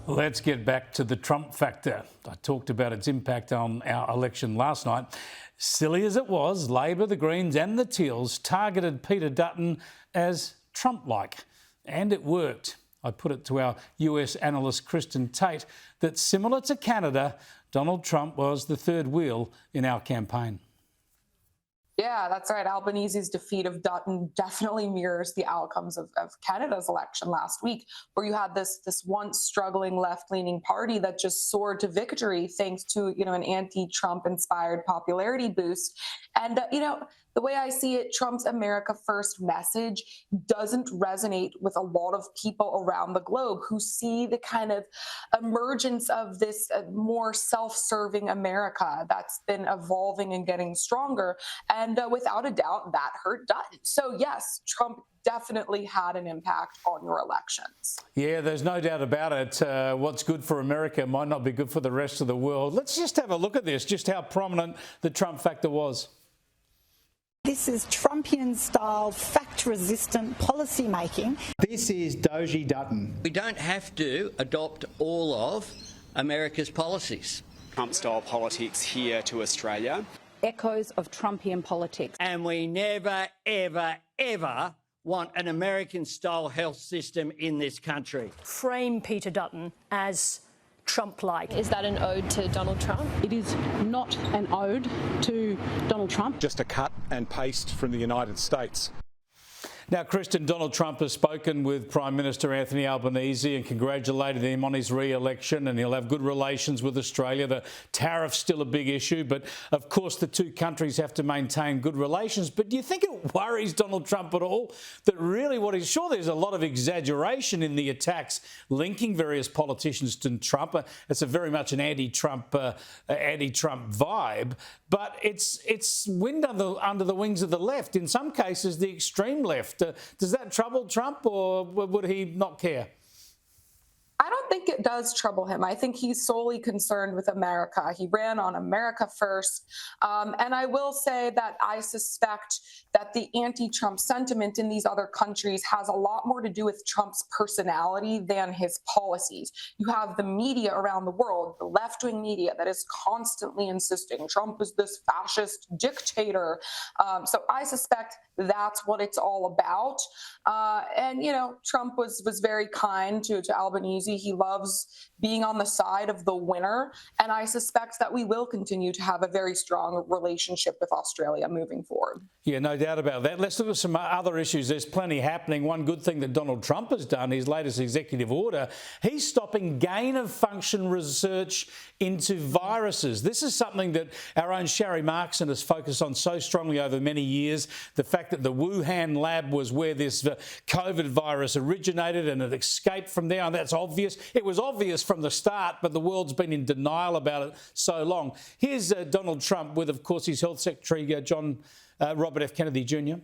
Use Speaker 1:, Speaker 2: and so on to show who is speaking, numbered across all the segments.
Speaker 1: Let's get back to the Trump factor. I talked about its impact on our election last night. Silly as it was, Labor, the Greens and the Teals targeted Peter Dutton as Trump-like. And it worked. I put it to our US analyst Kristin Tate that similar to Canada, Donald Trump was the third wheel in our campaign.
Speaker 2: Yeah, that's right. Albanese's defeat of Dutton definitely mirrors the outcomes of Canada's election last week, where you had this once struggling left-leaning party that just soared to victory thanks to, an anti-Trump inspired popularity boost. And, the way I see it, Trump's America First message doesn't resonate with a lot of people around the globe who see the kind of emergence of this more self-serving America that's been evolving and getting stronger. And without a doubt, that hurt Dutton. So yes, Trump definitely had an impact on your elections.
Speaker 1: Yeah, there's no doubt about it. What's good for America might not be good for the rest of the world. Let's just have a look at this, just how prominent the Trump factor was.
Speaker 3: This is Trumpian-style, fact-resistant policy making.
Speaker 4: This is Doji Dutton.
Speaker 5: We don't have to adopt all of America's policies.
Speaker 6: Trump-style politics here to Australia.
Speaker 7: Echoes of Trumpian politics.
Speaker 5: And we never, ever, ever want an American-style health system in this country.
Speaker 8: Frame Peter Dutton as Trump-like.
Speaker 9: Is that an ode to Donald Trump?
Speaker 10: It is not an ode to Donald Trump.
Speaker 11: Just a cut and paste from the United States.
Speaker 1: Now, Kristin, Donald Trump has spoken with Prime Minister Anthony Albanese and congratulated him on his re-election, and he'll have good relations with Australia. The tariff's still a big issue, but of course the two countries have to maintain good relations. But do you think it worries Donald Trump at all that really what he's sure there's a lot of exaggeration in the attacks linking various politicians to Trump? It's a very much an anti-Trump vibe, but it's wind under the wings of the left. In some cases, the extreme left. Does that trouble Trump, or would he not care?
Speaker 2: I don't think it does trouble him. I think he's solely concerned with America. He ran on America First. And I will say that I suspect that the anti-Trump sentiment in these other countries has a lot more to do with Trump's personality than his policies. You have the media around the world, the left-wing media, that is constantly insisting Trump is this fascist dictator. So I suspect that's what it's all about. And, Trump was very kind to Albanese. He loves being on the side of the winner. And I suspect that we will continue to have a very strong relationship with Australia moving forward.
Speaker 1: Yeah, no doubt about that. Let's look at some other issues. There's plenty happening. One good thing that Donald Trump has done, his latest executive order, he's stopping gain-of-function research into viruses. This is something that our own Sharri Markson has focused on so strongly over many years. The fact that the Wuhan lab was where this COVID virus originated and it escaped from there, and that's obvious. It was obvious from the start, but the world's been in denial about it so long. Here's Donald Trump with, of course, his Health Secretary, Robert F. Kennedy Jr.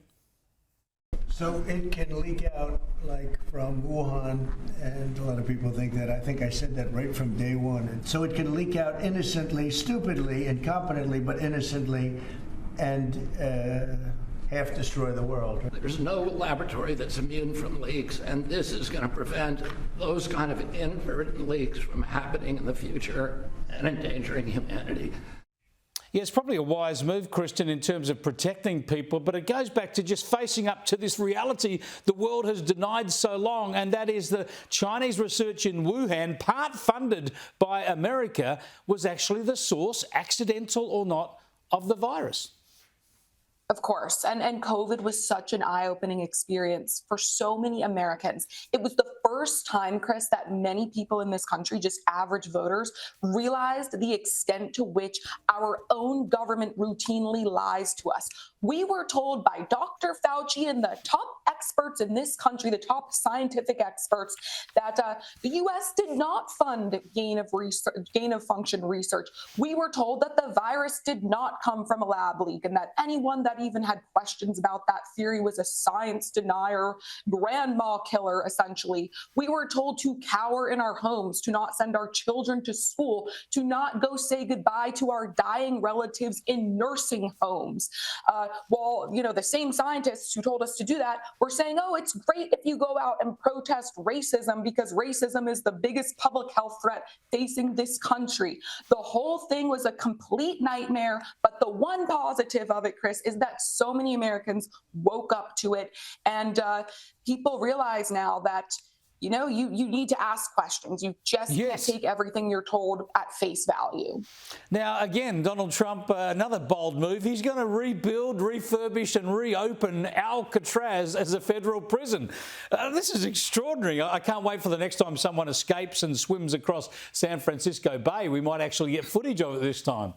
Speaker 12: So it can leak out like from Wuhan, and a lot of people think that. I think I said that right from day one. And so it can leak out innocently, stupidly, incompetently, but innocently, and half destroy the world.
Speaker 13: There's no laboratory that's immune from leaks, and this is going to prevent those kind of inadvertent leaks from happening in the future and endangering humanity.
Speaker 1: Yeah, it's probably a wise move, Kristin, in terms of protecting people, but it goes back to just facing up to this reality the world has denied so long, and that is the Chinese research in Wuhan, part funded by America, was actually the source, accidental or not, of the virus.
Speaker 2: Of course. And COVID was such an eye-opening experience for so many Americans. It was the first time, Chris, that many people in this country, just average voters, realized the extent to which our own government routinely lies to us. We were told by Dr. Fauci and the top experts in this country, the top scientific experts, that the U.S. did not fund gain-of-function research. We were told that the virus did not come from a lab leak and that anyone that that even had questions about that theory was a science denier, grandma killer, essentially. We were told to cower in our homes, to not send our children to school, to not go say goodbye to our dying relatives in nursing homes. While, the same scientists who told us to do that were saying, oh, it's great if you go out and protest racism because racism is the biggest public health threat facing this country. The whole thing was a complete nightmare, but the one positive of it, Chris, is that so many Americans woke up to it, and people realize now that you need to ask questions. You just can't take everything you're told at face value.
Speaker 1: Now, again, Donald Trump, another bold move. He's going to rebuild, refurbish and reopen Alcatraz as a federal prison. This is extraordinary. I can't wait for the next time someone escapes and swims across San Francisco Bay. We might actually get footage of it this time.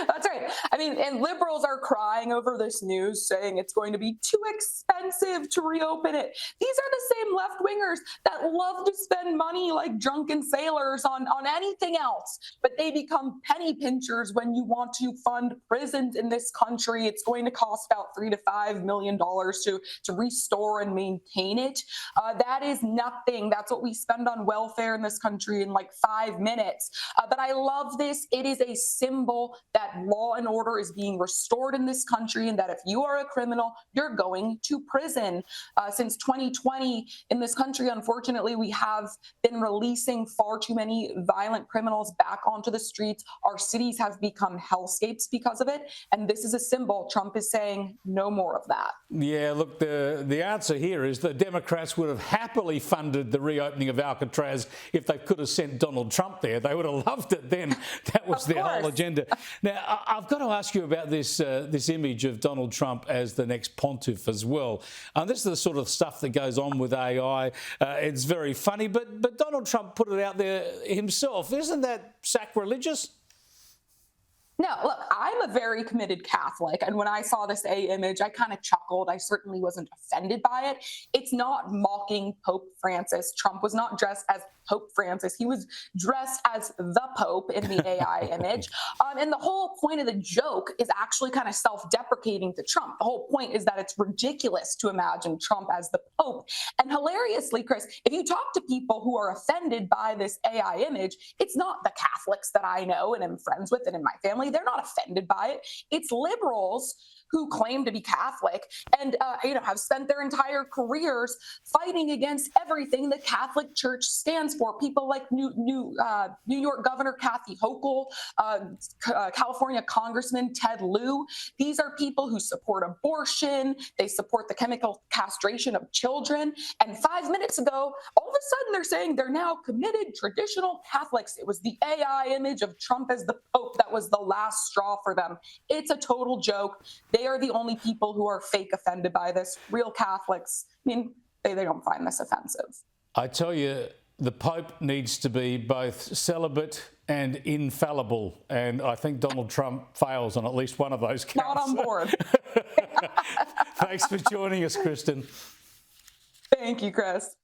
Speaker 2: That's right. I mean, and liberals are crying over this news, saying it's going to be too expensive to reopen it. These are the same left-wingers that love to spend money like drunken sailors on anything else, but they become penny pinchers when you want to fund prisons in this country. It's going to cost about $3 to $5 million to restore and maintain it. That is nothing. That's what we spend on welfare in this country in like 5 minutes. But I love this. It is a symbol that law and order is being restored in this country, and that if you are a criminal, you're going to prison. Since 2020 in this country, unfortunately, we have been releasing far too many violent criminals back onto the streets. Our cities have become hellscapes because of it, and this is a symbol. Trump is saying no more of that.
Speaker 1: Yeah, look, the answer here is the Democrats would have happily funded the reopening of Alcatraz if they could have sent Donald Trump there. They would have loved it then. That was their whole agenda. Now, I've got to ask you about this image of Donald Trump as the next pontiff as well. This is the sort of stuff that goes on with AI. It's very funny, but Donald Trump put it out there himself. Isn't that sacrilegious?
Speaker 2: No, look, I'm a very committed Catholic, and when I saw this image, I kind of chuckled. I certainly wasn't offended by it. It's not mocking Pope Francis. Trump was not dressed as Pope Francis. He was dressed as the Pope in the AI image. And the whole point of the joke is actually kind of self-deprecating to Trump. The whole point is that it's ridiculous to imagine Trump as the Pope. And hilariously, Chris, if you talk to people who are offended by this AI image, it's not the Catholics that I know and am friends with and in my family. They're not offended by it. It's liberals who claim to be Catholic and have spent their entire careers fighting against everything the Catholic Church stands for. People like New York Governor Kathy Hochul, California Congressman Ted Lieu. These are people who support abortion. They support the chemical castration of children. And 5 minutes ago, all of a sudden they're saying they're now committed traditional Catholics. It was the AI image of Trump as the Pope that was the last straw for them. It's a total joke. They are the only people who are fake offended by this. Real Catholics, they don't find this offensive.
Speaker 1: I tell you, the Pope needs to be both celibate and infallible, and I think Donald Trump fails on at least one of those counts.
Speaker 2: Not on board.
Speaker 1: Thanks for joining us, Kristin.
Speaker 2: Thank you, Chris.